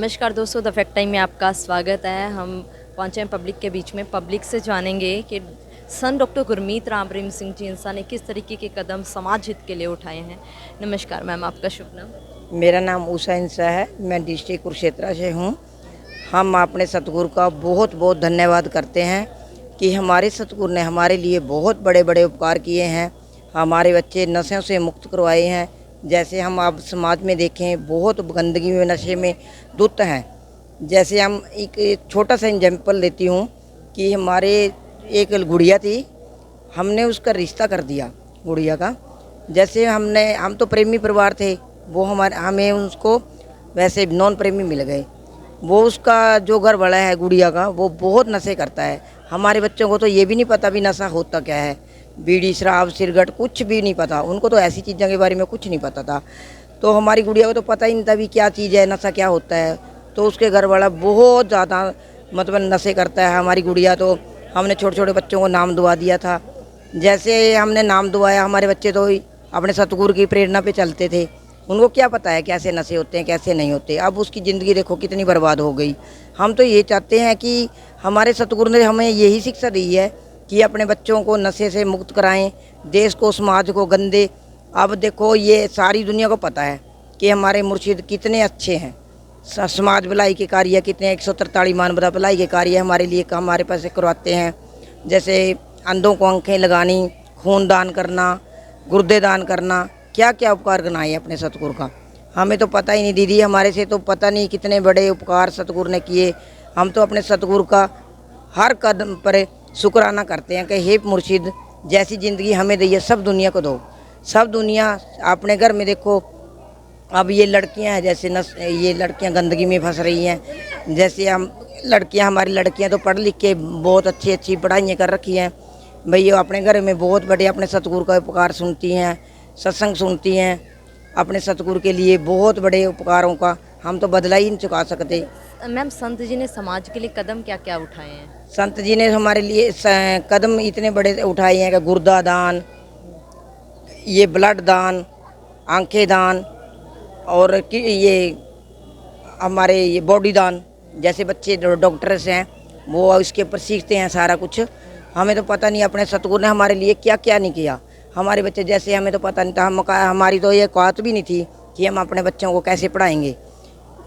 नमस्कार दोस्तों, the fact time में आपका स्वागत है। हम पहुंचे हैं पब्लिक के बीच में। पब्लिक से जानेंगे कि सन डॉक्टर गुरमीत राम रहीम सिंह जी इंसान ने किस तरीके के कदम समाज हित के लिए उठाए हैं। नमस्कार मैम, आपका शुभ नाम? मेरा नाम उषा इंसा है। मैं डिस्ट्रिक्ट कुरुक्षेत्र से हूँ। हम अपने सतगुरु का बहुत बहुत धन्यवाद करते हैं कि हमारे सतगुरु ने हमारे लिए बहुत बड़े बड़े उपकार किए हैं। हमारे बच्चे नशों से मुक्त करवाए हैं। जैसे हम अब समाज में देखें, बहुत गंदगी में नशे में धुत हैं। जैसे हम एक छोटा सा एग्जाम्पल लेती हूँ कि हमारे एक गुड़िया थी, हमने उसका रिश्ता कर दिया गुड़िया का। जैसे हम तो प्रेमी परिवार थे, वो हमें उसको वैसे नॉन प्रेमी मिल गए। वो उसका जो घर वाला है गुड़िया का, वो बहुत नशे करता है। हमारे बच्चों को तो ये भी नहीं पता भी नशा होता क्या है, बीड़ी शराब सिगरेट कुछ भी नहीं पता। उनको तो ऐसी चीज़ों के बारे में कुछ नहीं पता था। तो हमारी गुड़िया को तो पता ही नहीं था भी क्या चीज़ है, नशा क्या होता है। तो उसके घर वाला बहुत ज़्यादा मतलब नशे करता है। हमारी गुड़िया तो हमने छोटे छोटे बच्चों को नाम दुआ दिया था। जैसे हमने नाम दुआया, हमारे बच्चे तो अपने सतगुरु की प्रेरणा पे चलते थे। उनको क्या पता है कैसे नशे होते हैं कैसे नहीं होते। अब उसकी ज़िंदगी देखो कितनी बर्बाद हो गई। हम तो ये चाहते हैं कि हमारे सतगुरु ने हमें यही शिक्षा दी है कि अपने बच्चों को नशे से मुक्त कराएं, देश को समाज को गंदे। अब देखो ये सारी दुनिया को पता है कि हमारे मुर्शिद कितने अच्छे हैं। समाज भलाई के कार्य कितने 143 मानवता भलाई के कार्य हमारे लिए हमारे पास करवाते हैं। जैसे अंधों को आंखें लगानी, खून दान करना, गुर्दे दान करना, क्या क्या उपकार बनाए अपने सतगुरु का। हमें तो पता ही नहीं दीदी, हमारे से तो पता नहीं कितने बड़े उपकार सतगुरु ने किए। हम तो अपने सतगुरु का हर कदम पर शुक्राना करते हैं कि हे मुर्शिद, जैसी ज़िंदगी हमें दी है सब दुनिया को दो। सब दुनिया अपने घर में देखो, अब ये लड़कियां हैं जैसे ये लड़कियां गंदगी में फंस रही हैं। जैसे हमारी लड़कियां तो पढ़ लिख के बहुत अच्छी अच्छी पढ़ाइयाँ कर रखी हैं भाई। ये अपने घर में बहुत बड़े अपने सतगुरु का उपकार सुनती हैं, सत्संग सुनती हैं। अपने सतगुरु के लिए बहुत बड़े उपकारों का हम तो बदला ही नहीं चुका सकते। मैम, संत जी ने समाज के लिए कदम क्या क्या उठाए हैं? संत जी ने हमारे लिए कदम इतने बड़े उठाए हैं कि गुर्दा दान, ये ब्लड दान, आंखें दान, और कि ये हमारे ये बॉडी दान। जैसे बच्चे डॉक्टर्स हैं वो इसके ऊपर सीखते हैं सारा कुछ। हमें तो पता नहीं अपने सतगुरु ने हमारे लिए क्या क्या नहीं किया। हमारे बच्चे जैसे हमें तो पता नहीं था, हमारी तो ये औकात भी नहीं थी कि हम अपने बच्चों को कैसे पढ़ाएंगे,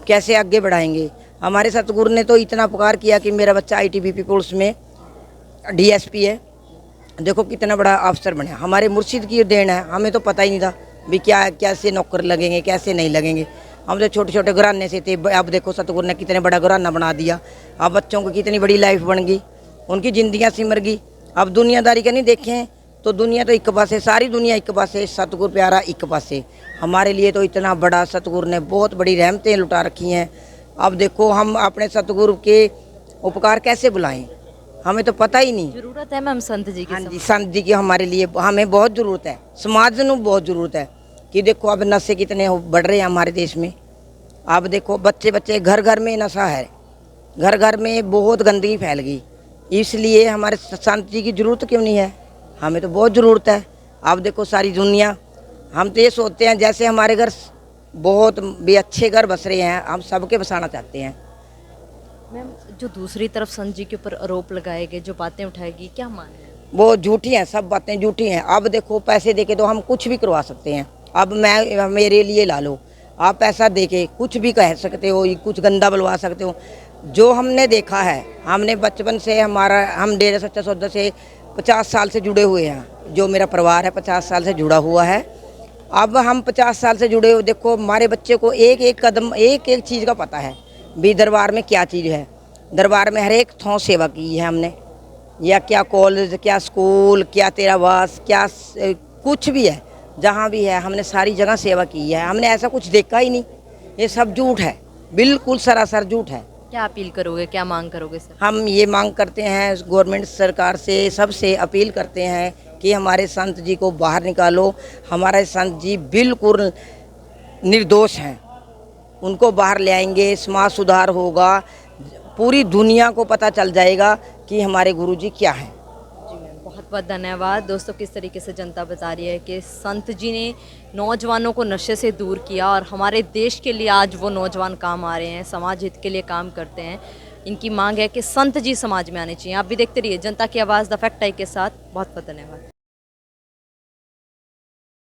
कैसे आगे बढ़ाएंगे। हमारे सतगुरु ने तो इतना उपकार किया कि मेरा बच्चा ITBP पुलिस में DSP है। देखो कितना बड़ा अफसर बना, हमारे मुर्शिद की देन है। हमें तो पता ही नहीं था भी क्या कैसे नौकर लगेंगे कैसे नहीं लगेंगे। हम तो छोटे छोटे घराने से थे। अब देखो सतगुरु ने कितने बड़ा घराना बना दिया। अब बच्चों को कितनी बड़ी लाइफ बन गई, उनकी ज़िंदगियाँ सिमर गई। अब दुनियादारी का नहीं देखें तो दुनिया तो एक पासे, सारी दुनिया एक पासे, सतगुरु प्यारा एक पासे। हमारे लिए तो इतना बड़ा सतगुरु ने बहुत बड़ी रहमतें लुटा रखी हैं। अब देखो हम अपने सतगुरु के उपकार कैसे बुलाएं, हमें तो पता ही नहीं। जरूरत है मैम संत जी की? हाँ जी, संत जी की हमारे लिए हमें बहुत ज़रूरत है, समाज को बहुत ज़रूरत है। कि देखो अब नशे कितने बढ़ रहे हैं हमारे देश में। अब देखो बच्चे बच्चे घर घर में नशा है, घर घर में बहुत गंदगी फैल गई। इसलिए हमारे संत जी की ज़रूरत क्यों नहीं है, हमें तो बहुत ज़रूरत है। अब देखो सारी दुनिया, हम तो ये सोचते हैं जैसे हमारे घर बहुत भी अच्छे घर बस रहे हैं, हम सबके बसाना चाहते हैं। मैम, जो दूसरी तरफ संत जी के ऊपर आरोप लगाए गए, जो बातें उठाएगी, क्या मान है? वो झूठी हैं, सब बातें झूठी हैं। अब देखो पैसे देके तो हम कुछ भी करवा सकते हैं। अब मेरे लिए ला लो, आप पैसा देके कुछ भी कह सकते हो, कुछ गंदा बुलवा सकते हो। जो हमने देखा है, हमने बचपन से हम डेरा सच्चा सौदा से 50 साल से जुड़े हुए हैं। जो मेरा परिवार है 50 साल से जुड़ा हुआ है। अब हम 50 साल से जुड़े हुए, देखो हमारे बच्चे को एक एक कदम एक एक चीज़ का पता है भी दरबार में क्या चीज़ है। दरबार में हर एक थों सेवा की है हमने, या क्या कॉलेज, क्या स्कूल, क्या तेरावास, क्या कुछ भी है, जहाँ भी है हमने सारी जगह सेवा की है। हमने ऐसा कुछ देखा ही नहीं। ये सब झूठ है, बिल्कुल सरासर झूठ है। क्या अपील करोगे, क्या मांग करोगे सर? हम ये मांग करते हैं गवर्नमेंट सरकार से, सबसे अपील करते हैं कि हमारे संत जी को बाहर निकालो। हमारे संत जी बिल्कुल निर्दोष हैं, उनको बाहर ले आएंगे, समाज सुधार होगा, पूरी दुनिया को पता चल जाएगा कि हमारे गुरुजी क्या हैं। जी मैम, बहुत बहुत धन्यवाद। दोस्तों, किस तरीके से जनता बता रही है कि संत जी ने नौजवानों को नशे से दूर किया और हमारे देश के लिए आज वो नौजवान काम आ रहे हैं, समाज हित के लिए काम करते हैं। इनकी मांग है कि संत जी समाज में आने चाहिए। आप भी देखते रहिए जनता की आवाज़ द फैक्ट आई के साथ। बहुत बहुत धन्यवाद।